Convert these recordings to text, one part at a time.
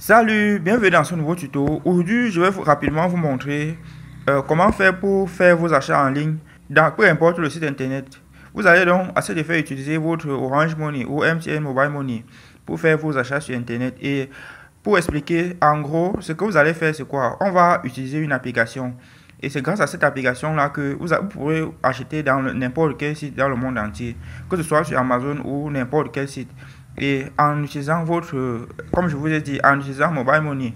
Salut, bienvenue dans ce nouveau tuto. Aujourd'hui, je vais rapidement vous montrer comment faire pour faire vos achats en ligne dans peu importe le site internet. Vous allez donc à cet effet utiliser votre Orange Money ou MTN Mobile Money pour faire vos achats sur internet. Et pour expliquer en gros, ce que vous allez faire, c'est quoi? On va utiliser une application. Et c'est grâce à cette application-là que vous pourrez acheter dans n'importe quel site dans le monde entier, que ce soit sur Amazon ou n'importe quel site. Et en utilisant votre, comme je vous ai dit, en utilisant Mobile Money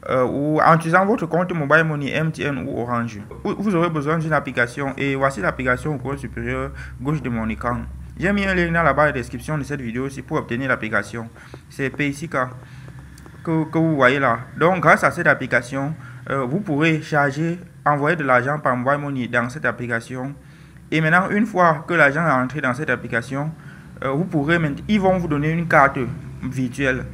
ou en utilisant votre compte Mobile Money, MTN ou Orange, vous aurez besoin d'une application. Et voici l'application au coin supérieur gauche de mon écran. J'ai mis un lien dans la barre de description de cette vidéo aussi pour obtenir l'application. C'est Paysica que vous voyez là. Donc grâce à cette application, vous pourrez charger, envoyer de l'argent par Mobile Money dans cette application. Et maintenant, une fois que l'argent est entré dans cette application, ils vont vous donner une carte virtuelle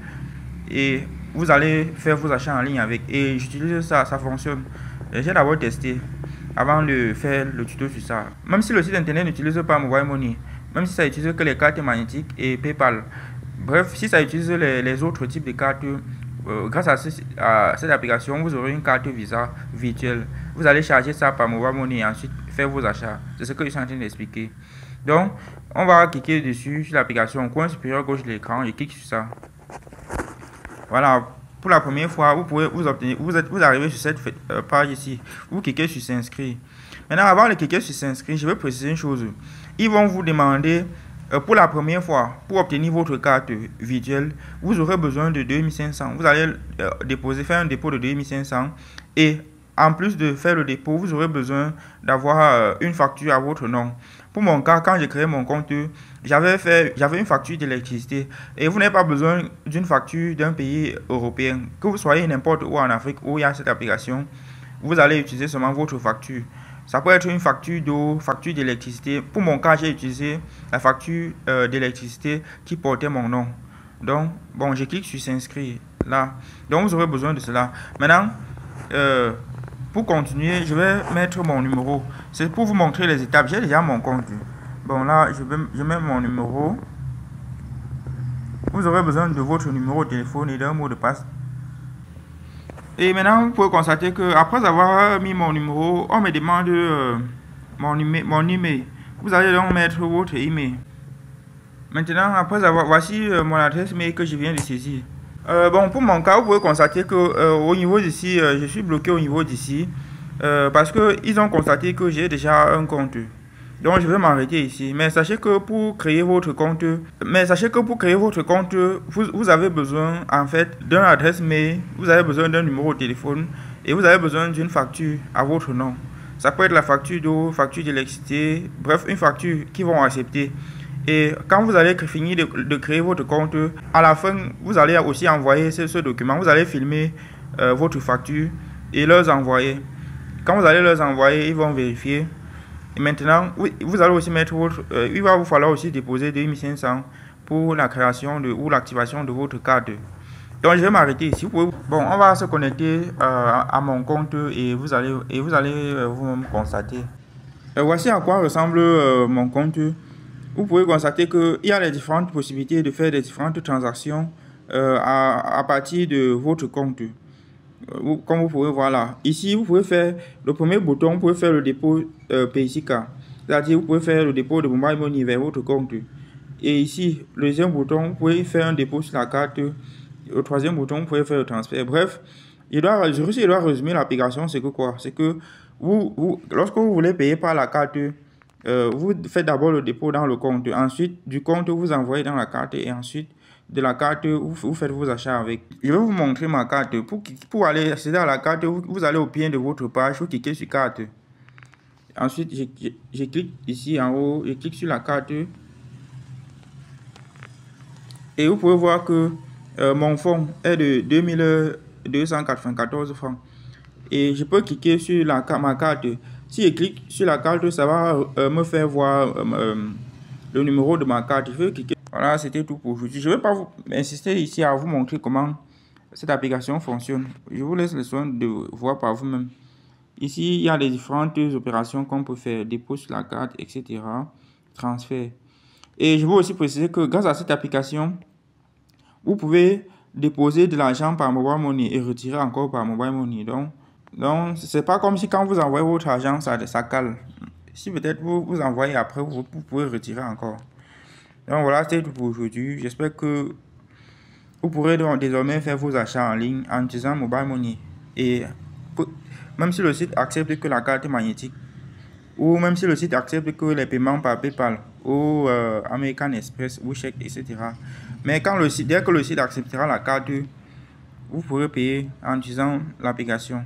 et vous allez faire vos achats en ligne avec. Et j'utilise ça, ça fonctionne. J'ai d'abord testé avant de faire le tuto sur ça. Même si le site internet n'utilise pas Mobile Money, même si ça utilise que les cartes magnétiques et PayPal, bref, si ça utilise les autres types de cartes, grâce à cette application, vous aurez une carte Visa virtuelle. Vous allez charger ça par Mobile Money et ensuite faire vos achats. C'est ce que je suis en train d'expliquer. Donc, on va cliquer dessus sur l'application au coin supérieur gauche de l'écran. Je clique sur ça. Voilà. Pour la première fois, vous pouvez vous arrivez sur cette page ici. Vous cliquez sur s'inscrire. Maintenant, avant de cliquer sur s'inscrire, je vais préciser une chose. Ils vont vous demander pour la première fois, pour obtenir votre carte virtuelle, vous aurez besoin de 2500. Vous allez faire un dépôt de 2500 et en plus de faire le dépôt, vous aurez besoin d'avoir une facture à votre nom. Pour mon cas, quand j'ai créé mon compte, j'avais une facture d'électricité. Et vous n'avez pas besoin d'une facture d'un pays européen. Que vous soyez n'importe où en Afrique où il y a cette application, vous allez utiliser seulement votre facture. Ça peut être une facture d'eau, facture d'électricité. Pour mon cas, j'ai utilisé la facture d'électricité qui portait mon nom. Donc, bon, je clique sur s'inscrire là. Donc, vous aurez besoin de cela. Maintenant, pour continuer, je vais mettre mon numéro. C'est pour vous montrer les étapes. J'ai déjà mon compte. Bon, là, je mets mon numéro. Vous aurez besoin de votre numéro de téléphone et d'un mot de passe. Et maintenant, vous pouvez constater que après avoir mis mon numéro, on me demande mon email. Vous allez donc mettre votre email. Maintenant, voici mon adresse mail que je viens de saisir. Bon, pour mon cas, vous pouvez constater que au niveau d'ici, je suis bloqué au niveau d'ici parce que ils ont constaté que j'ai déjà un compte. Donc, je vais m'arrêter ici. Mais sachez que pour créer votre compte, vous avez besoin en fait d'une adresse mail, vous avez besoin d'un numéro de téléphone et vous avez besoin d'une facture à votre nom. Ça peut être la facture d'eau, facture d'électricité, bref, une facture qu'ils vont accepter. Et quand vous allez finir de créer votre compte, à la fin, vous allez aussi envoyer ce document. Vous allez filmer votre facture et leur envoyer. Quand vous allez leur envoyer, ils vont vérifier. Et maintenant, vous allez aussi mettre il va vous falloir aussi déposer 2500 pour la création ou l'activation de votre carte. Donc, je vais m'arrêter ici. Bon, on va se connecter à mon compte et vous allez vous-même constater. Voici à quoi ressemble mon compte. Vous pouvez constater qu'il y a les différentes possibilités de faire des différentes transactions à partir de votre compte. Comme vous pouvez voir là. Ici, vous pouvez faire le premier bouton, vous pouvez faire le dépôt Paysica. C'est-à-dire, vous pouvez faire le dépôt de Mobile Money vers votre compte. Et ici, le deuxième bouton, vous pouvez faire un dépôt sur la carte. Le troisième bouton, vous pouvez faire le transfert. Bref, je dois résumer l'application. C'est que quoi? C'est que lorsque vous voulez payer par la carte, vous faites d'abord le dépôt dans le compte. Ensuite, du compte, vous envoyez dans la carte. Et ensuite, de la carte, vous faites vos achats avec. Je vais vous montrer ma carte. Pour aller accéder à la carte, vous allez au pied de votre page, vous cliquez sur carte. Ensuite, je clique ici en haut, je clique sur la carte. Et vous pouvez voir que mon fonds est de 2294 francs. Et je peux cliquer sur ma carte. Si je clique sur la carte, ça va me faire voir le numéro de ma carte. Je vais cliquer. Voilà, c'était tout pour aujourd'hui. Je ne vais pas vous insister ici à vous montrer comment cette application fonctionne. Je vous laisse le soin de voir par vous-même. Ici, il y a les différentes opérations qu'on peut faire. Dépôt sur la carte, etc. Transfert. Et je veux aussi préciser que grâce à cette application, vous pouvez déposer de l'argent par mobile money et retirer encore par mobile money. Donc c'est pas comme si quand vous envoyez votre argent, ça cale. Si peut-être vous envoyez après, vous pouvez retirer encore. Donc voilà, c'est tout pour aujourd'hui. J'espère que vous pourrez donc désormais faire vos achats en ligne en utilisant mobile money. Et même si le site accepte que la carte est magnétique, ou même si le site accepte que les paiements par PayPal ou American Express ou chèque, etc. Mais dès que le site acceptera la carte, vous pourrez payer en utilisant l'application.